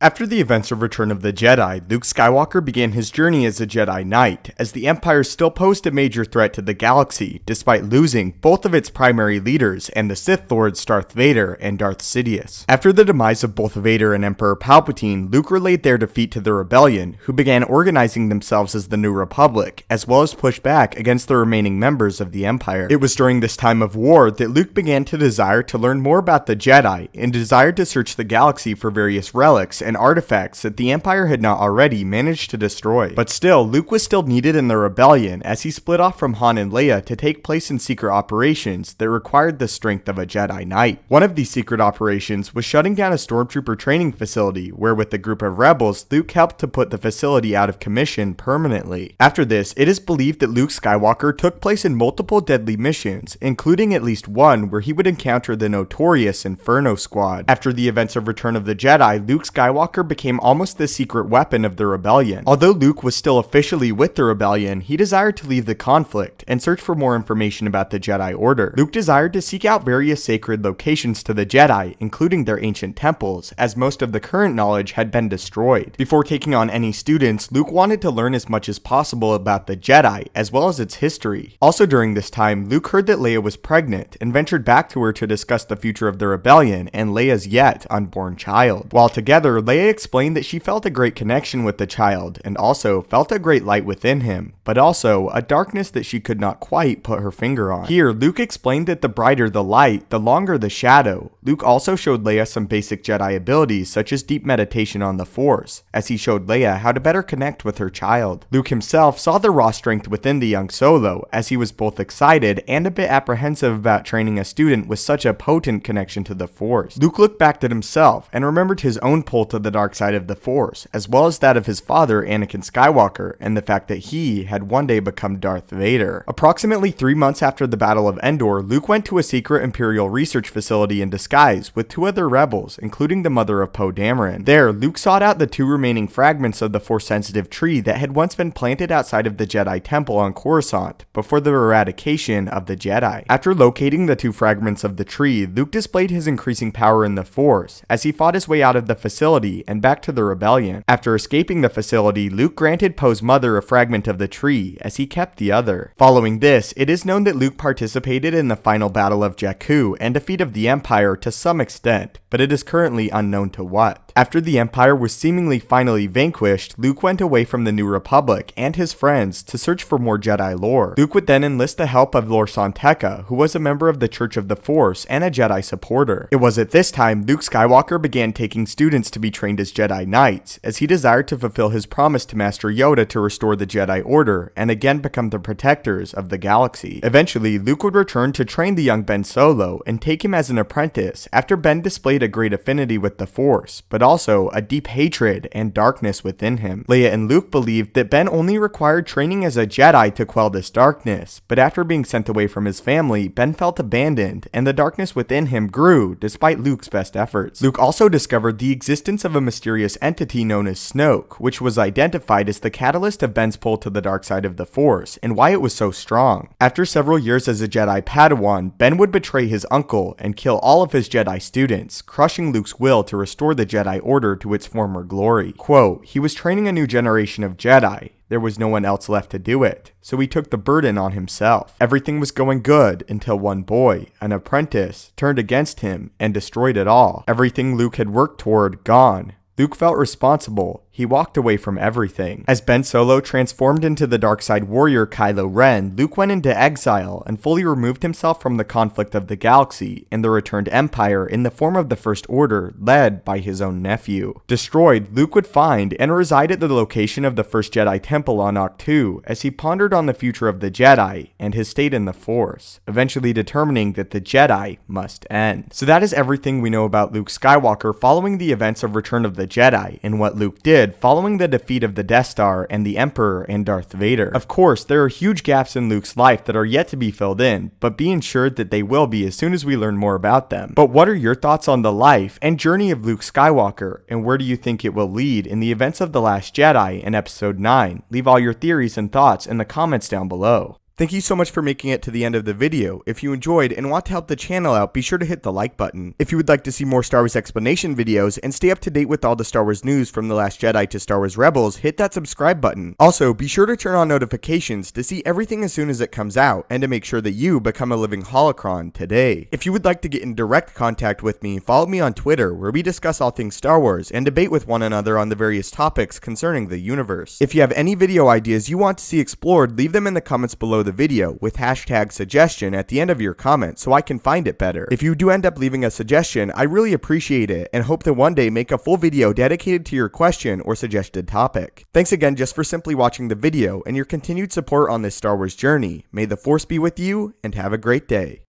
After the events of Return of the Jedi, Luke Skywalker began his journey as a Jedi Knight, as the Empire still posed a major threat to the galaxy, despite losing both of its primary leaders and the Sith Lords Darth Vader and Darth Sidious. After the demise of both Vader and Emperor Palpatine, Luke relayed their defeat to the Rebellion, who began organizing themselves as the New Republic, as well as push back against the remaining members of the Empire. It was during this time of war that Luke began to desire to learn more about the Jedi, and desired to search the galaxy for various relics and artifacts that the Empire had not already managed to destroy. But still, Luke was still needed in the Rebellion, as he split off from Han and Leia to take place in secret operations that required the strength of a Jedi Knight. One of these secret operations was shutting down a stormtrooper training facility, where with a group of rebels, Luke helped to put the facility out of commission permanently. After this, it is believed that Luke Skywalker took place in multiple deadly missions, including at least one where he would encounter the notorious Inferno Squad. After the events of Return of the Jedi, Luke Skywalker became almost the secret weapon of the Rebellion. Although Luke was still officially with the Rebellion, he desired to leave the conflict and search for more information about the Jedi Order. Luke desired to seek out various sacred locations to the Jedi, including their ancient temples, as most of the current knowledge had been destroyed. Before taking on any students, Luke wanted to learn as much as possible about the Jedi, as well as its history. Also during this time, Luke heard that Leia was pregnant, and ventured back to her to discuss the future of the Rebellion and Leia's yet unborn child. While together, Leia explained that she felt a great connection with the child, and also felt a great light within him, but also a darkness that she could not quite put her finger on. Here, Luke explained that the brighter the light, the longer the shadow. Luke also showed Leia some basic Jedi abilities, such as deep meditation on the Force, as he showed Leia how to better connect with her child. Luke himself saw the raw strength within the young Solo, as he was both excited and a bit apprehensive about training a student with such a potent connection to the Force. Luke looked back at himself and remembered his own pull to the dark side of the Force, as well as that of his father Anakin Skywalker, and the fact that he had one day become Darth Vader. Approximately 3 months after the Battle of Endor, Luke went to a secret Imperial research facility in disguise with 2 other rebels, including the mother of Poe Dameron. There, Luke sought out the 2 remaining fragments of the Force-sensitive tree that had once been planted outside of the Jedi Temple on Coruscant, before the eradication of the Jedi. After locating the 2 fragments of the tree, Luke displayed his increasing power in the Force, as he fought his way out of the facility and back to the Rebellion. After escaping the facility, Luke granted Poe's mother a fragment of the tree, as he kept the other. Following this, it is known that Luke participated in the final battle of Jakku and defeat of the Empire to some extent, but it is currently unknown to what. After the Empire was seemingly finally vanquished, Luke went away from the New Republic and his friends to search for more Jedi lore. Luke would then enlist the help of Lor San Tekka, who was a member of the Church of the Force and a Jedi supporter. It was at this time Luke Skywalker began taking students to be trained as Jedi Knights, as he desired to fulfill his promise to Master Yoda to restore the Jedi Order and again become the protectors of the galaxy. Eventually, Luke would return to train the young Ben Solo and take him as an apprentice, after Ben displayed a great affinity with the Force, but also a deep hatred and darkness within him. Leia and Luke believed that Ben only required training as a Jedi to quell this darkness, but after being sent away from his family, Ben felt abandoned, and the darkness within him grew despite Luke's best efforts. Luke also discovered the existence of a mysterious entity known as Snoke, which was identified as the catalyst of Ben's pull to the dark side of the Force, and why it was so strong. After several years as a Jedi Padawan, Ben would betray his uncle and kill all of his Jedi students, crushing Luke's will to restore the Jedi Order to its former glory. Quote, "He was training a new generation of Jedi. There was no one else left to do it, so he took the burden on himself. Everything was going good until one boy, an apprentice, turned against him and destroyed it all. Everything Luke had worked toward, gone. Luke felt responsible. He walked away from everything." As Ben Solo transformed into the dark side warrior Kylo Ren, Luke went into exile and fully removed himself from the conflict of the galaxy and the returned Empire in the form of the First Order, led by his own nephew. Destroyed, Luke would find and reside at the location of the first Jedi Temple on Ahch-To, as he pondered on the future of the Jedi and his state in the Force, eventually determining that the Jedi must end. So that is everything we know about Luke Skywalker following the events of Return of the Jedi, and what Luke did following the defeat of the Death Star and the Emperor and Darth Vader. Of course, there are huge gaps in Luke's life that are yet to be filled in, but be assured that they will be as soon as we learn more about them. But what are your thoughts on the life and journey of Luke Skywalker, and where do you think it will lead in the events of The Last Jedi in Episode 9? Leave all your theories and thoughts in the comments down below. Thank you so much for making it to the end of the video. If you enjoyed and want to help the channel out, be sure to hit the like button. If you would like to see more Star Wars explanation videos and stay up to date with all the Star Wars news from The Last Jedi to Star Wars Rebels, hit that subscribe button. Also, be sure to turn on notifications to see everything as soon as it comes out and to make sure that you become a living holocron today. If you would like to get in direct contact with me, follow me on Twitter, where we discuss all things Star Wars and debate with one another on the various topics concerning the universe. If you have any video ideas you want to see explored, leave them in the comments below the video with hashtag suggestion at the end of your comment so I can find it better. If you do end up leaving a suggestion, I really appreciate it and hope to one day make a full video dedicated to your question or suggested topic. Thanks again just for simply watching the video and your continued support on this Star Wars journey. May the Force be with you and have a great day.